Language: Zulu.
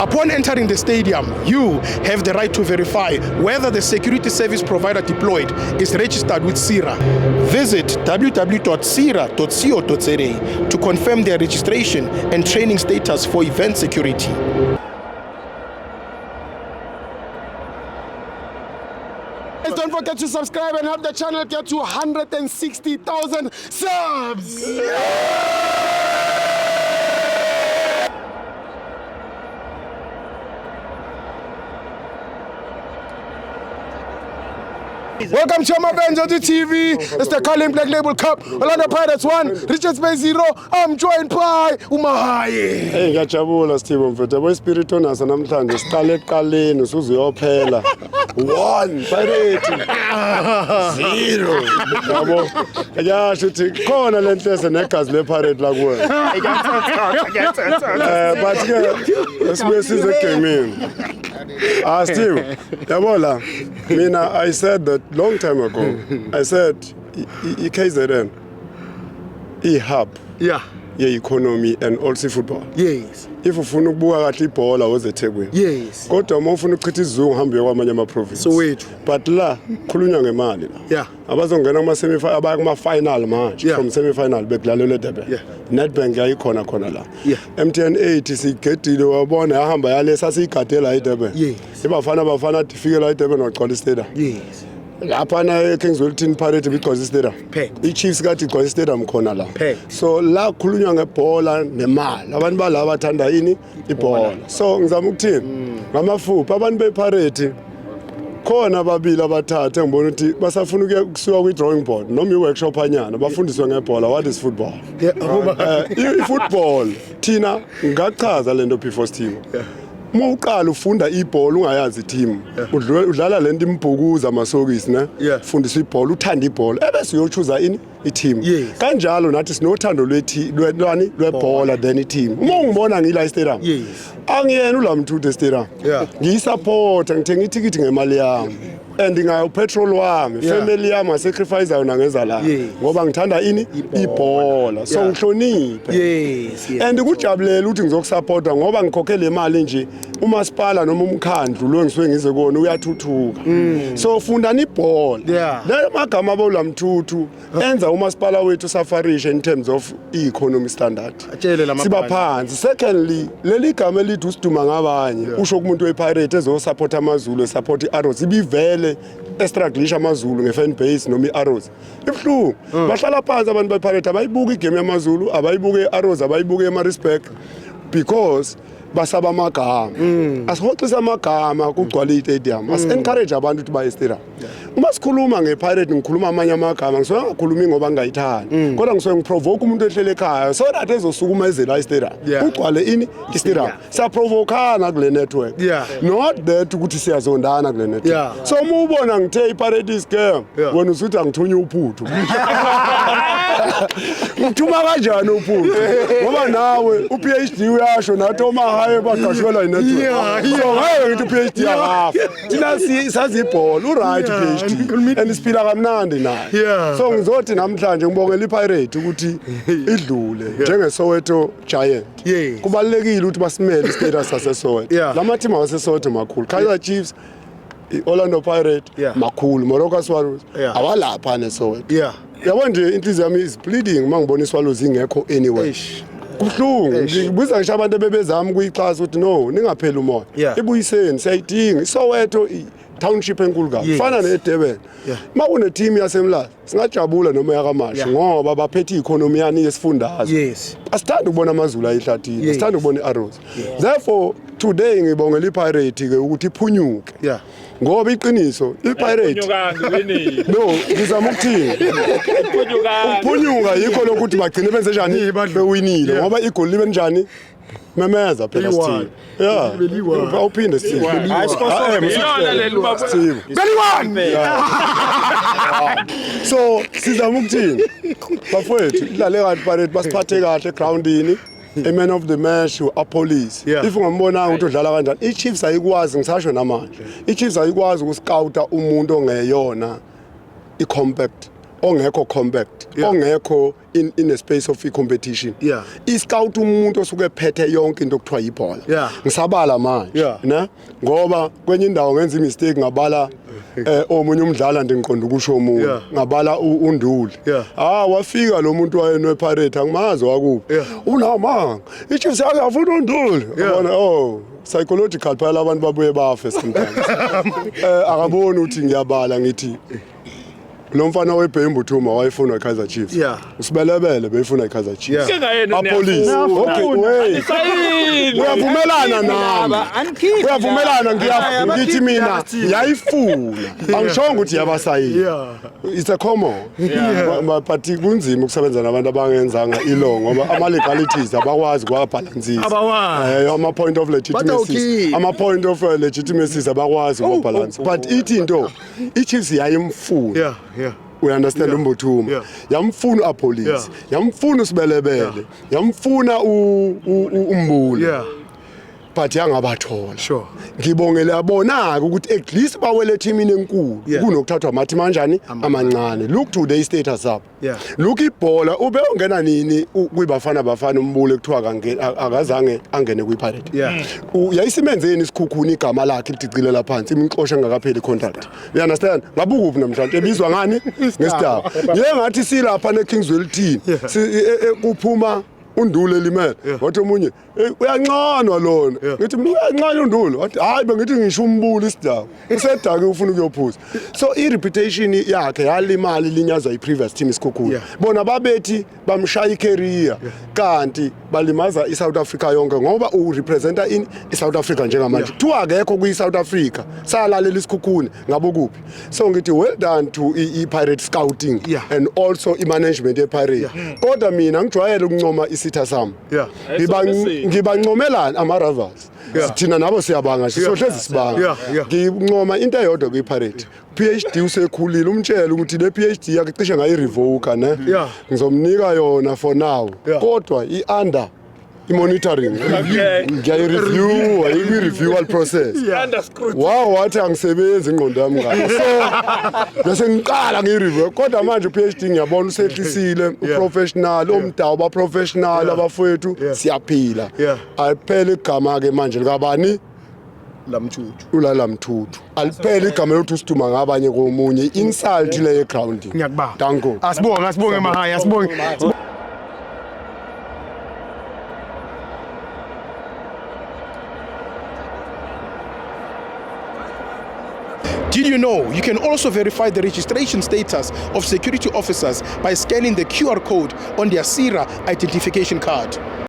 Upon entering the stadium, you have the right to verify whether the security service provider deployed is registered with SIRA. Visit www.sira.co.za to confirm their registration and training status for event security. Don't forget to subscribe and help the channel get to 160,000 subs! Welcome to my Benzo TV. It's the Carling Black Label Cup. Orlando Pirates 1, Richards Bay 0. I'm joined by Umahaye. Hey, ngiyajabula Steve mfethu. Yabo ispirit onaso namhlanje siqale eqaleni usuze uyophela. 1 Pirates 0. Yabo. Yasho uthi khona lenhlese negazi lePirate la kuwe. But ke sibe gaming. Steve, yabo la. Mina, I said that long time ago. I said, KZN, hub, economy and also football. Yes. If you want to buy a ball, I was a table. Yes. Go to more for criticism, Hamburg, province. So wait. But la, Kulunya Mali. Yeah. I was on my final match from semi-final. Yeah. Netbank ya ikona kona la. Yeah. MTN 8 isikhetile wabona yahamba yale sasiyikadela iDurban. Yes. Ibafana tifike la iDurban waqala istadium. Yes. Lapha na Kingswelton Pirates because stadium. I-Chiefs kathi because stadium khona la. So la khulunywa ngebhola nemali. Abantu balaba bathanda yini ibhola. So ngizama ukuthini ngamafupha abantu bePirates khona ababili abathathu engibona ukuthi basafuna ukusuka kwi-drawing board noma i-workshop anyana bafundiswe ngebhola. What is football? I-football thina ngachaza lento before Steve. Uma uqala ufunda ibhola ungayazi team udlala lento imbhukuza amasokisi ne fundisa ibhola uthanda ibhola ebese uyochuza ini i-team kanjalo nathi sinothando lwebhola then i-team. Uma ungibona ngila stadium angiyena ulamthuthu estadium ngiyisupport ngithenga ithikithi ngemali yami and ngayopetrol wami family yami sacrifice yona ngeza la ngoba ngithanda ini ibhola so ngihloniphe and kujabulela ukuthi ngizokusupporta ngoba ngikhokhele imali nje umasipala noma umkhandlu lo ngisuke ngize kona uyathuthuka so fundani ibhola le magama abolamthuthu enza umasipala wethu safarishe in terms of economy standard siba phansi. Secondly leli gama elithi usiduma ngabanye usho kumuntu wePirate ezosupport amazulu support iArrows ibivele estruglisha amazulu ngefan base noma iArrows ibhlungu bahlala phansi abantu bePirate abayibuka igame yamazulu abayibuka iArrows abayibuka eMaritzburg because basaba amagama asihoxisa amagama kugcwala istadium encourage abantu ukuthi baye stadium. Uma sikhuluma ngePirate ngikhuluma amanye amagama ngisuke ngakhulumi ngoba ngayithanda kodwa ngisuke ngiprovoke umuntu ehlele ekhaya so that ezosukumezela istadium ugcwale ini istadium saprovokana kule network not that ukuthi siyazondana kule network. So uma ubona ngithe iPirate scam wena usuthi angithunya uphuthu ngithuma kanjani uphuthu ngoba nawe uPhD uyasho nathi omahaye bagashwela inetwork so hayi ngithi uPhD yakafa thina sazi ibhola uright PhD and siphila kamnandi naye so ngizothi namhlanje ngibongela iPirate ukuthi idlule njengeSoweto Giant kubalekile ukuthi basimele istatus saseSoweto lama team waseSoweto makhulu Kaizer Chiefs Orlando Pirates makhulu Moroka Swallows awalapha neSoweto yabo nje inhliziyo yami is bleeding mangibona iSwallows ingekho anyway kuhlungu ngibuza ngisho abantu bebezama kuyixhasa ukuthi no ningaphela umoya ibuyiseni siyayidinga iSoweto township enkulu kabi fana neDurban makune team yasemlazi singajabula noma yakamashi ngoba baphethe economy yani yesifundazwe asithanda ukubona amazulu ayihlathini asithanda ukubona iArrows therefore today ngibongela iPirate ke ukuthi iphunyuke ngoba iqiniso iPirate no ngizama ukuthini ukuphunyuka yikho lokuthi bagcine benze njani bewinile ngoba igoli libe njani memeza phela Steve awuphinde Steve so sizama ukuthini bafowethu idlale kahle Pirate basiphathe kahle egroundini a man of the match police if ungambonanga ukuthi udlala kanjani iChiefs ayikwazi ngisasho namanje iChiefs ayikwazi ukuscouta umuntu ongeyona icompact ongekho compact ongekho in a space of competition i-scout umuntu osuke ephethe yonke into okuthiwa yibhola ngisabala manje ne ngoba kwenye indawo ngenza imistake ngabala omunye umdlala ngiqonda ukusho umuntu ngabala uNduli wafika lo muntu wayenwe Pirate angimazi wakuphi unamanga iChiefs yakafuna uNduli yabona psychological phela abantu babuye bafe sometimes akaboni ukuthi ngiyabala ngithi lo mfana weBhembu Thuma wayefuna iKaizer Chiefs usibelebele beyifuna iKaizer Chiefs apolice okay uyavumelana nami uyavumelana ngithi mina ngiyayifuna angishongo ukuthi yabasayini it's a common but kunzima ukusebenza nabantu abangenzanga ilo ngoba ama legalities abakwazi kwabalansisa ama point of legitimacy abakwazi kwabalance but ithi into iChiefs yayimfuna we understand uMbuthuma yamfuna apolice yamfuna usibelebele yamfuna uMbuli but yangabathola ngibongele abonaka ukuthi at least bawele teamini enkulu kunokuthathwa amathi manjani amancane look to the status up look ibhola ube ongena nini kuyibafana uMbuli ekuthiwa akazange angene kwiPirate yayisimenzeni isikhukhuni igama lakhe lidicilela phansi imixosha engakapheli contract you understand ngabuka uphi namhlanje ebizwa ngani ngesidaba ngiye ngathi silapha neKingswell team kuphuma uNduli elimele wathi omunye uyancanwa lona ngithi mina uyancane uNduli wathi hayi bengithi ngisho uMbuli isidaba usedake ufuna ukuyophuza so i-reputation yakhe yalimali linyazwa i-previous team isikhukhulu bona babethi bamshaya icareer kanti balimaza iSouth Africa yonke ngoba urepresenta iSouth Africa njengamanje kuthiwa akekho kwiSouth Africa salalela isikhukhuni ngabo kuphi so ngithi well done to iPirate scouting and also imanagement yePirate kodwa mina ngijwayele ukuncoma isitha sami ngibancomelana ama-Ravers sithina nabo siyabanga sisohlezi sibanga ngincoma into eyodwa kwiPirate PhD usekhulile umtshela ukuthi le PhD yakhe cishe ngayi-revoker ne ngizomnika yona for now kodwa i-under i-monitoring ngiyayi-review ayikwi-reviewal process wathi angisebenzi ingqondo yami ngayo so bese ngiqala ngiyi-review kodwa manje u-PhD ngiyabona usehlisile uprofessional omdawu ba-professional abafowethu siyaphila aliphela igama-ke manje likabani Lamthuthu aliphela igama lokuthi usithuma ngabanye komunye insult le egrounding ngiyakubamba danko asibonge mahaya asibonge. Did you know you can also verify the registration status of security officers by scanning the QR code on their SIRA identification card?